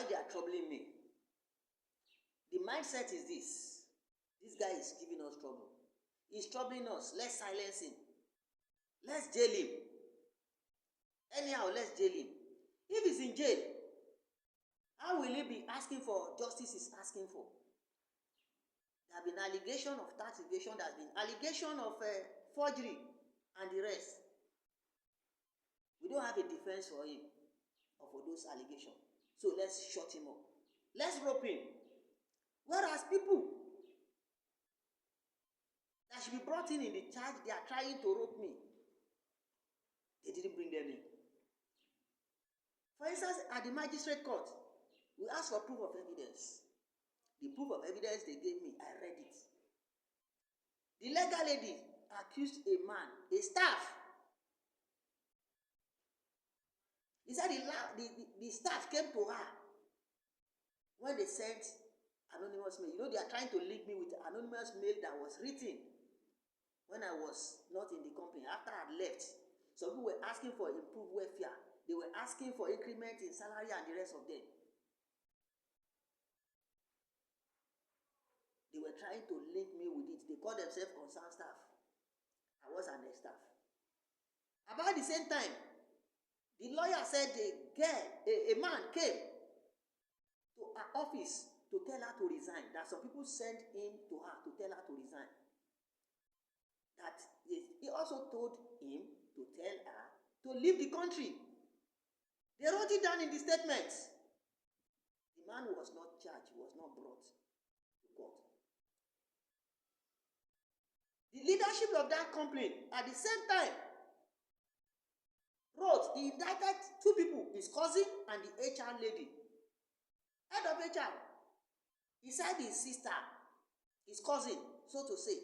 why they are troubling me. The mindset is this. This guy is giving us trouble. He's troubling us. Let's silence him. Let's jail him. Anyhow, let's jail him. If he's in jail, how will he be asking for justice he's asking for? There have been allegation of tax evasion, there has been allegation of forgery and the rest. We don't have a defense for him or for those allegations. So let's shut him up. Let's rope him. Whereas people that should be brought in the charge, they are trying to rope me. They didn't bring them in. For instance, at the magistrate court, we asked for proof of evidence. The proof of evidence they gave me, I read it. The legal lady accused a man, a staff. He said the staff came to her when they sent anonymous mail. You know, they are trying to link me with anonymous mail that was written when I was not in the company. After I had left, some people were asking for improved welfare. They were asking for increment in salary and the rest of them. They were trying to link me with it. They called themselves concerned staff. I was an ex-staff. About the same time, the lawyer said a man came to her office to tell her to resign. That some people sent him to her to tell her to resign. That he also told him to tell her to leave the country. They wrote it down in the statement. The man was not charged, was not brought to court. The leadership of that company at the same time wrote, he indicted two people, his cousin and the HR lady. Head of HR. He said his sister, his cousin, so to say,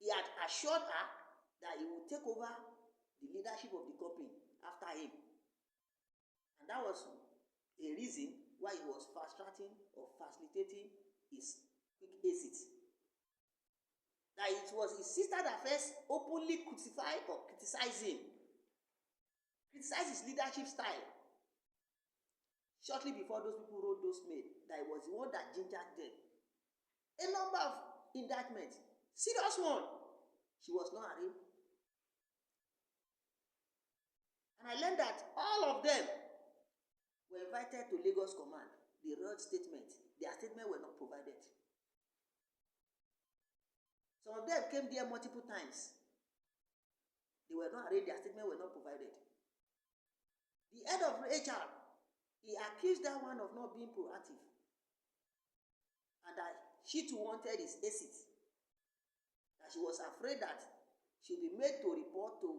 he had assured her that he would take over the leadership of the company after him. And that was a reason why he was fast-tracking or facilitating his quick exit. That it was his sister that first openly crucified or criticized him. Criticized his leadership style. Shortly before those people wrote those mail, that it was the one that gingered them. A number of indictments. Serious one. She was not arraigned. And I learned that all of them were invited to Lagos Command. They wrote statement. Their statement were not provided. Some of them came there multiple times. They were not arraigned. Their statement were not provided. The head of HR, he accused that one of not being proactive. And that she too wanted his exit. That she was afraid that she would be made to report to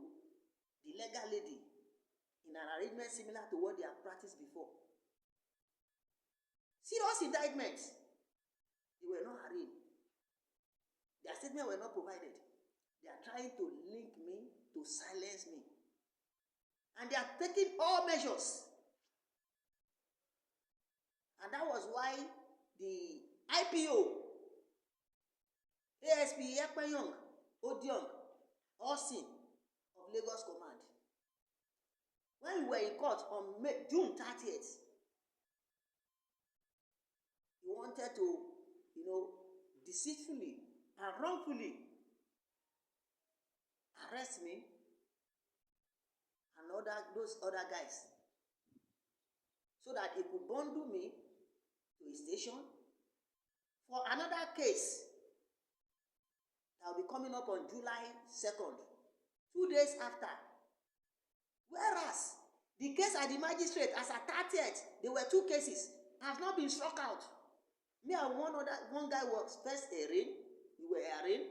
the legal lady in an arrangement similar to what they have practiced before. Serious indictments. They were not arraigned. Their statements were not provided. They are trying to link me, to silence me. And they are taking all measures. And that was why the IPO, ASP, Ekpenyong, Austin of Lagos Command, when we were in court on June 30th, he wanted to, deceitfully and wrongfully arrest me and those other guys, so that he could bundle me to a station for another case that will be coming up on July 2nd, 2 days after. Whereas the case at the magistrate, as at 30th, there were two cases, have not been struck out. Me and one guy was first arraigned. We were arraigned.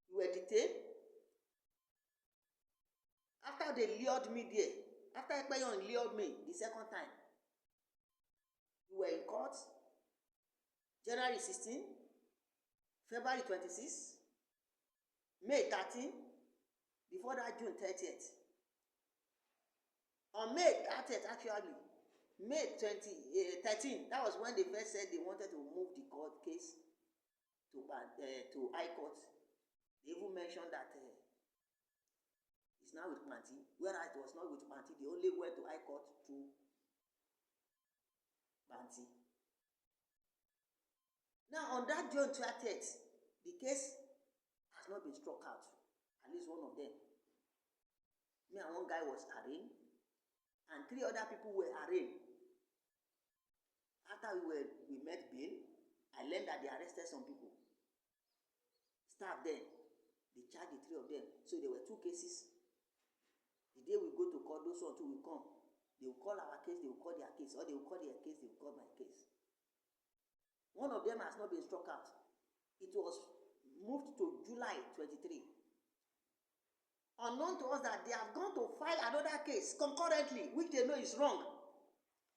We were detained. After they lured me there, after Ekpenyong lured me the second time, we were in court January 16, February 26, May 13, before that June 30th. On May 30th, actually, May 13, that was when they first said they wanted to move the court case to High Court. They even mentioned that it's It's now with Panti, whereas it was not with Panti. They only went to High Court through Panti. Now, on that June 30th, the case has not been struck out. At least one of them. Me and one guy was arraigned, and 3 other people were arraigned. After we met bail, I learned that they arrested some people. Staff then, they charged the 3 of them. So there were 2 cases. The day we go to court, those 2 will come. They will call our case, they will call their case, or they will call their case, they will call my case. One of them has not been struck out. It was moved to July 23. Unknown to us that they have gone to file another case concurrently, which they know is wrong.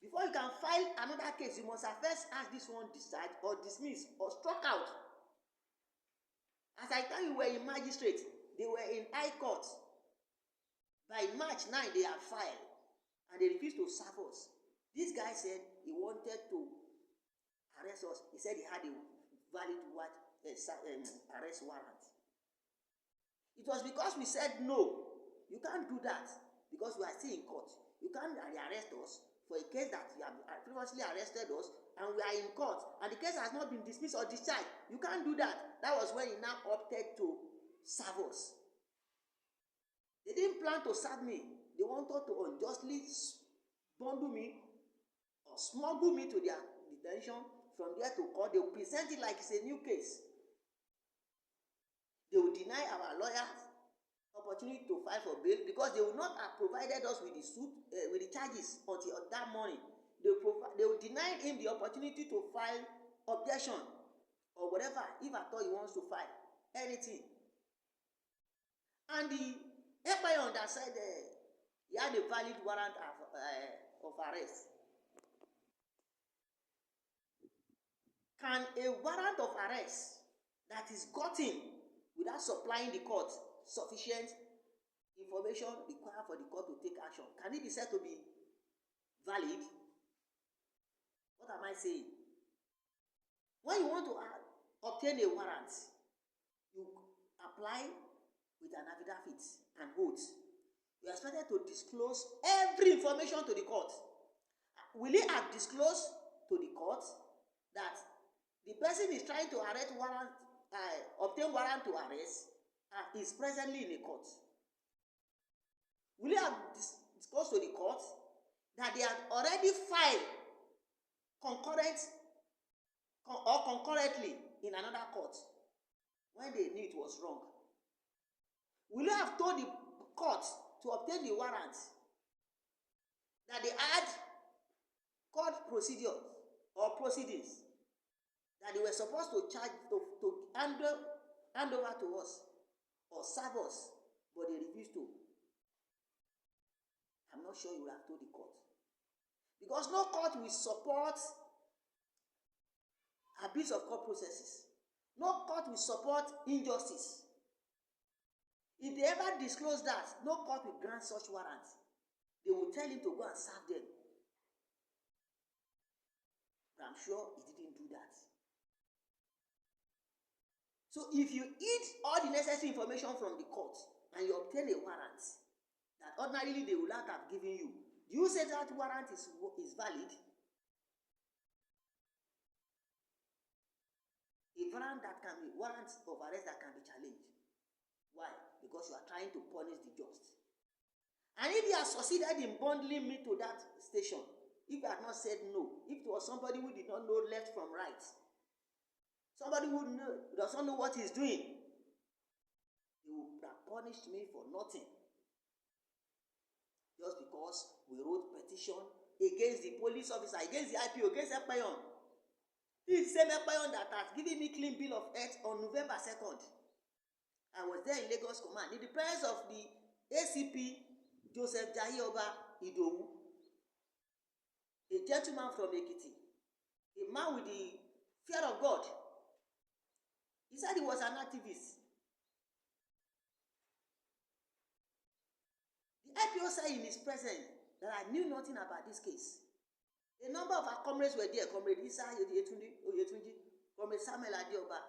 Before you can file another case, you must have first ask this one discharged or dismissed or struck out. As I tell you, were in magistrate, they were in High Court. By March 9, they have filed, and they refused to serve us. This guy said he wanted to arrest us. He said he had a valid arrest warrant. It was because we said no, you can't do that, because we are still in court. You can't arrest us for a case that you have previously arrested us, and we are in court, and the case has not been dismissed or discharged. You can't do that. That was when he now opted to serve us. They didn't plan to serve me. They wanted to unjustly bundle me or smuggle me to their detention. From there to court, they will present it like it's a new case. They will deny our lawyers opportunity to file for bail because they will not have provided us with the suit, with the charges until that morning. They will deny him the opportunity to file objection or whatever, if at all he wants to file anything. And the Ekpenyong that said he had a valid warrant of arrest. Can a warrant of arrest that is gotten without supplying the court sufficient information required for the court to take action, can it be said to be valid? What am I saying? When you want to obtain a warrant, you apply with an affidavit and oath. You are expected to disclose every information to the court. Will he have disclosed to the court that the person is trying to obtain warrant to arrest is presently in a court? Will you have disclosed to the court that they have already filed concurrently in another court when they knew it was wrong? Will you have told the court to obtain the warrant that they had court procedure or proceedings that they were supposed to charge to hand over to us or serve us, but they refused to? I'm not sure you will have told the court, because no court will support abuse of court processes. No court will support injustice. If they ever disclose that, no court will grant such warrants. They will tell him to go and serve them. But I'm sure he didn't do that. So if you eat all the necessary information from the court and you obtain a warrant that ordinarily they would not have given you, do you say that warrant is valid? A warrant of arrest that can be challenged. Why? Because you are trying to punish the just. And if you have succeeded in bundling me to that station, if you had not said no, if it was somebody who did not know left from right, somebody who does not know what he's doing, he would have punished me for nothing. Just because we wrote petition against the police officer, against the IPO, against Ekpenyong. This same Ekpenyong that has given me clean bill of health on November 2nd. I was there in Lagos Command in the presence of the ACP Joseph Jahioba Idowu, a gentleman from Ekiti, a man with the fear of God. He said he was an activist. The IPO said in his presence that I knew nothing about this case. A number of our comrades were there. Comrade Isa Oyetunji, Comrade Samuel Adeoba,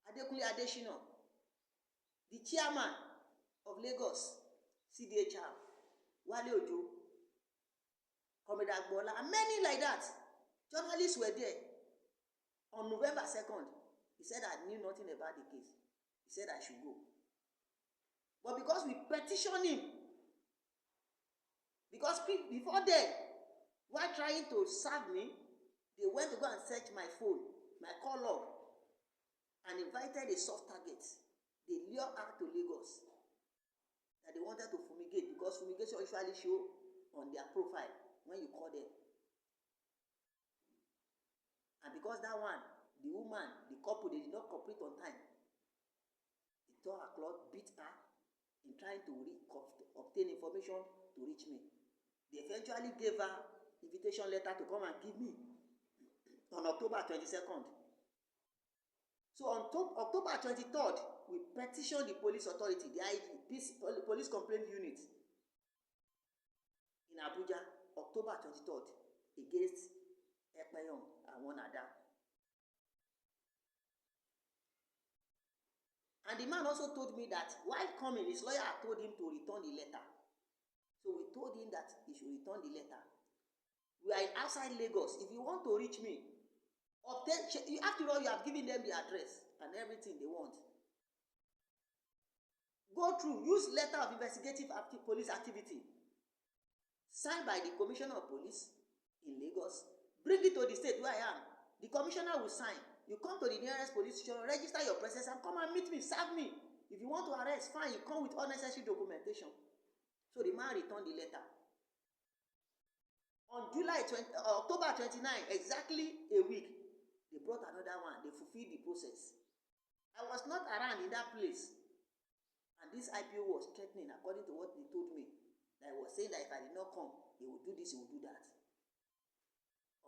Adekunle Adeshina, the chairman of Lagos, CDHR, Wale Ojo, Comrade Agbola, and many like that. Journalists were there. On November 2nd, he said I knew nothing about the case. He said I should go. But because we petitioned him, because before then, while trying to serve me, they went to go and search my phone, my call log, and invited a soft target. They lure her to Lagos. That they wanted to fumigate, because fumigation usually show on their profile when you call them. And because that one, the woman, the couple, they did not cooperate on time. They tore her cloth, beat her in trying to obtain information to reach me. They eventually gave her invitation letter to come and give me on October 22nd. So on October 23rd, we petitioned the police authority, the IG, Police Complaint Unit in Abuja, October 23rd, against Ekpenyong and one other. And the man also told me that while coming, his lawyer told him to return the letter. So we told him that he should return the letter. We are outside Lagos. If you want to reach me, after all, you have given them the address and everything they want. Go through, use letter of investigative police activity signed by the Commissioner of Police in Lagos. Bring it to the state where I am. The commissioner will sign. You come to the nearest police station, register your presence, and come and meet me, serve me. If you want to arrest, fine, you come with unnecessary documentation. So the man returned the letter. On October 29, exactly a week, they brought another one. They fulfilled the process. I was not around in that place. And this IPO was threatening, according to what they told me. That I was saying that if I did not come, he would do this, he would do that.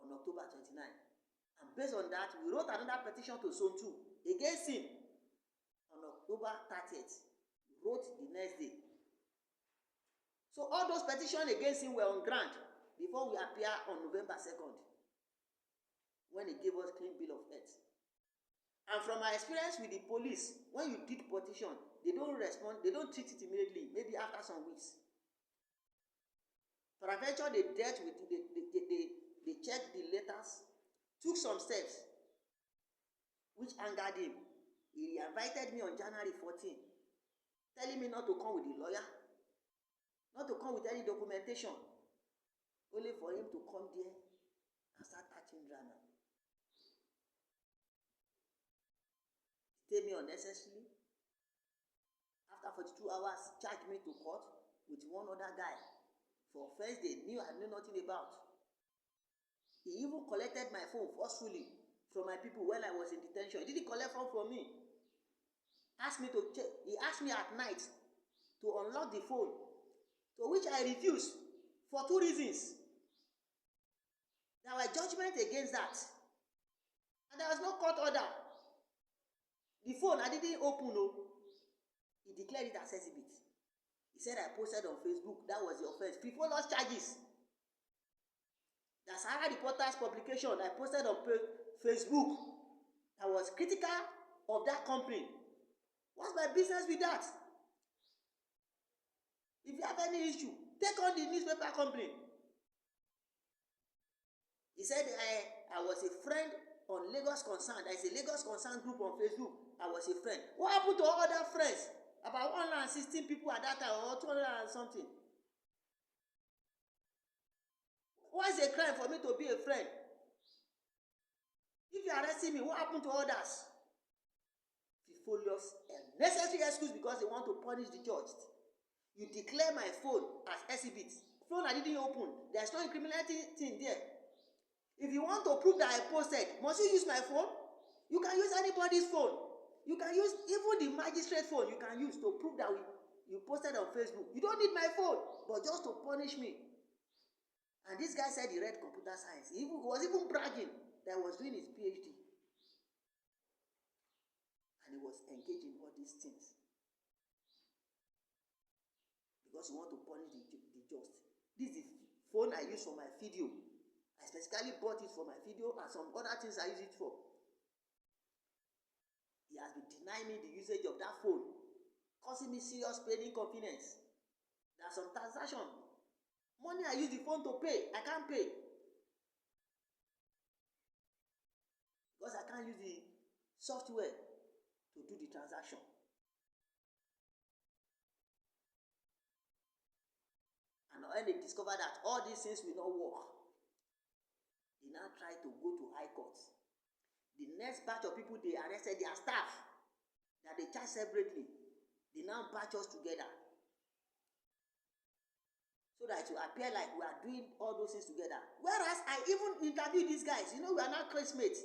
On October 29. And based on that, we wrote another petition to Zone 2 against him on October 30th. We wrote the next day. So all those petitions against him were on ground before we appear on November 2nd, when he gave us clean bill of health. And from my experience with the police, when you did petition, they don't respond, they don't treat it immediately, maybe after some weeks. Peradventure, they dealt with it, they checked the letters, took some steps, which angered him. He invited me on January 14, telling me not to come with the lawyer, not to come with any documentation, only for him to come there and start touching drama. Stay me unnecessarily. After 42 hours, charged me to court with one other guy for offense they knew I knew nothing about. He even collected my phone forcefully from my people when I was in detention. He didn't collect phone from me. He asked me at night to unlock the phone, to which I refused for 2 reasons. There were judgments against that. And there was no court order. The phone, I didn't open, no. He declared it as exhibit. He said I posted on Facebook. That was the offense. Frivolous charges. The Sahara Reporters publication I posted on Facebook. I was critical of that company. What's my business with that? If you have any issue, take on the newspaper company. He said I was a friend on Lagos Concern. There is a Lagos Concern group on Facebook. I was a friend. What happened to all other friends? About 116 people at that time, or 200 and something. Why is it a crime for me to be a friend? If you are arresting me, what happened to others? Frivolous and necessary excuse because they want to punish the judge. You declare my phone as exhibit. Phone I didn't open. There's no incriminating thing there. If you want to prove that I posted, must you use my phone? You can use anybody's phone. You can use even the magistrate phone you can use to prove that you posted on Facebook. You don't need my phone, but just to punish me. And this guy said he read computer science. He was even bragging that he was doing his PhD. And he was engaged in all these things. Because he want to punish the just. This is the phone I use for my video. I specifically bought it for my video and some other things I use it for. He has been denying me the usage of that phone, causing me serious pain inconvenience. There are some transactions. Money I use the phone to pay, I can't pay. Because I can't use the software to do the transaction. And when they discover that all these things will not work, they now try to go to high court. The next batch of people they arrested, their staff that they charge separately, they now batch us together. So that it will appear like we are doing all those things together. Whereas I even interviewed these guys, we are not classmates.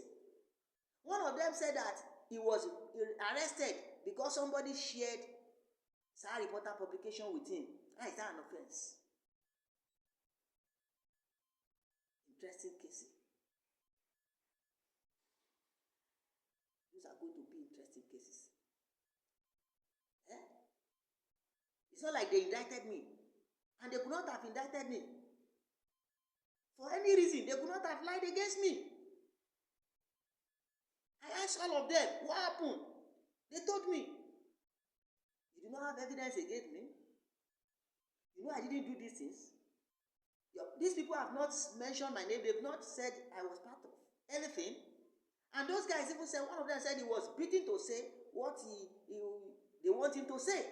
One of them said that he was arrested because somebody shared SAR reporter publication with him. How is that an offense? Interesting cases. These are going to be interesting cases. It's not like they indicted me. And they could not have indicted me. For any reason, they could not have lied against me. I asked all of them, what happened? They told me, you do not have evidence against me. I didn't do these things. These people have not mentioned my name. They've not said I was part of anything. And those guys even said, one of them said he was beaten to say what they want him to say.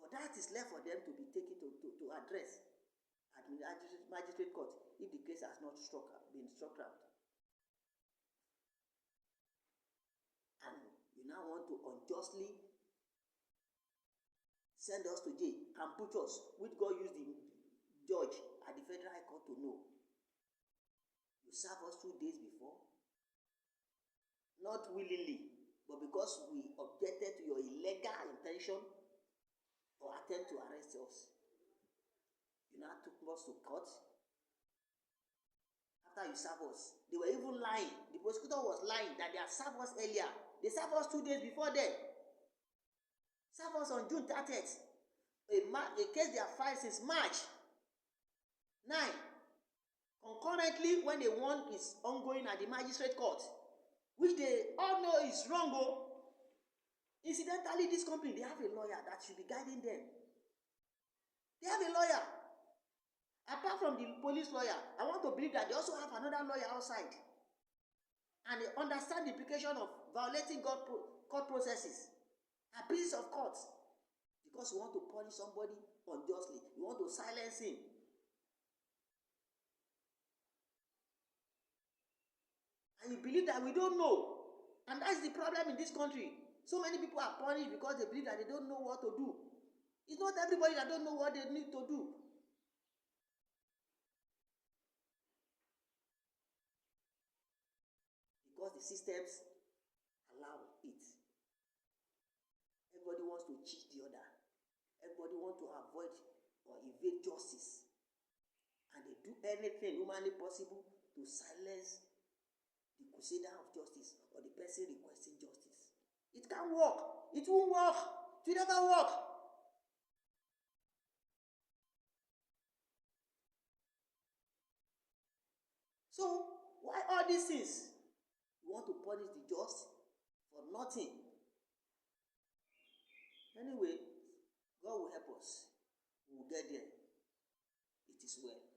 But that is left for them to be taken to address at the magistrate court if the case has not been struck out. And you now want to unjustly send us to jail and put us, which God used the judge at the Federal High Court to know. You serve us 2 days before, not willingly, but because we objected to your illegal intention or attempt to arrest us. You now took us to court. After you serve us, they were even lying. The prosecutor was lying that they had served us earlier. They served us 2 days before then. Served us on June 30th. A case they have filed since March 9. Concurrently, when they want is ongoing at the magistrate court, which they all know is wrong. Incidentally, this company, they have a lawyer that should be guiding them. They have a lawyer. Apart from the police lawyer, I want to believe that they also have another lawyer outside. And they understand the implication of violating court processes, abuses of courts. Because you want to punish somebody unjustly. You want to silence him. And you believe that we don't know. And that's the problem in this country. So many people are punished because they believe that they don't know what to do. It's not everybody that don't know what they need to do. Because the systems allow it. Everybody wants to cheat the other. Everybody wants to avoid or evade justice. And they do anything humanly possible to silence the crusader of justice or the person requesting justice. It can't work. It won't work. It will never work. So, why all these things? You want to punish the just for nothing. Anyway, God will help us. We will get there. It is well.